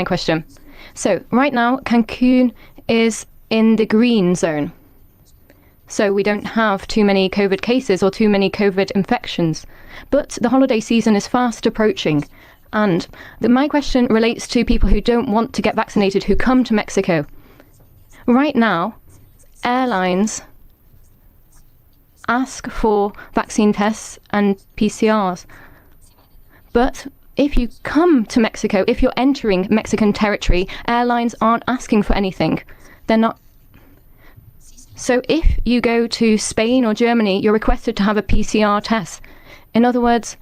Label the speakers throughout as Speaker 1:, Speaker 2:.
Speaker 1: my question. So right now, Cancun is in the green zone. So we don't have too many COVID cases or too many COVID infections. But the holiday season is fast approaching. And my question relates to people who don't want to get vaccinated, who come to Mexico. Right now, airlines ask for vaccine tests and PCRs. But if you come to Mexico, if you're entering Mexican territory, airlines aren't asking for anything. They're not. So if you go to Spain or Germany, you're requested to have a PCR test. In other words,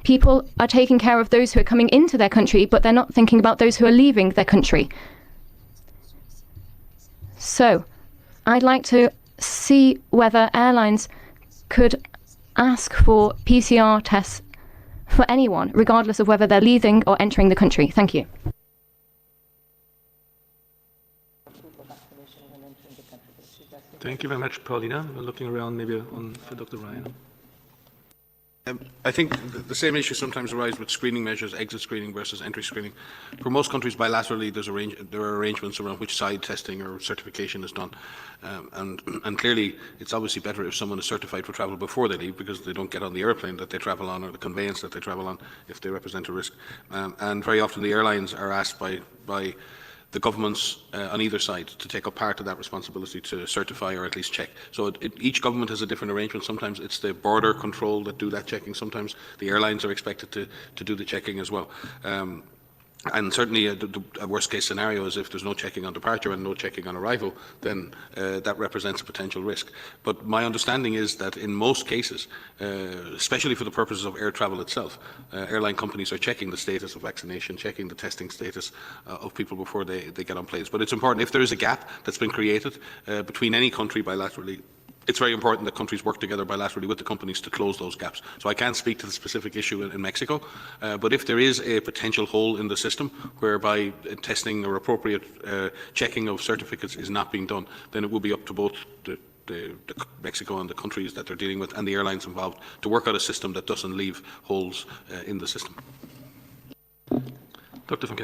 Speaker 1: people are taking care of those who are coming into their country, but they're not thinking about those who are leaving their country. So I'd like to see whether airlines could ask for PCR tests for anyone, regardless of whether they're leaving or entering the country. Thank you.
Speaker 2: Thank you very much, Paulina. We're looking around maybe for Dr. Ryan.
Speaker 3: I think the same issue sometimes arises with screening measures, exit screening versus entry screening. For most countries, bilaterally, there are arrangements around which side testing or certification is done. And clearly, it's obviously better if someone is certified for travel before they leave, because they don't get on the airplane that they travel on or the conveyance that they travel on if they represent a risk. And very often the airlines are asked by the governments on either side to take up part of that responsibility to certify or at least check. So each government has a different arrangement. Sometimes it's the border control that do that checking. Sometimes the airlines are expected to do the checking as well. And certainly a worst case scenario is if there's no checking on departure and no checking on arrival, then that represents a potential risk. But my understanding is that in most cases, especially for the purposes of air travel itself, airline companies are checking the status of vaccination, checking the testing status of people before they get on planes. But it's important, if there is a gap that's been created between any country bilaterally, it's very important that countries work together bilaterally with the companies to close those gaps. So I can't speak to the specific issue in Mexico, but if there is a potential hole in the system whereby testing or appropriate checking of certificates is not being done, then it will be up to both the Mexico and the countries that they're dealing with and the airlines involved to work out a system that doesn't leave holes in the system.
Speaker 2: Dr. Van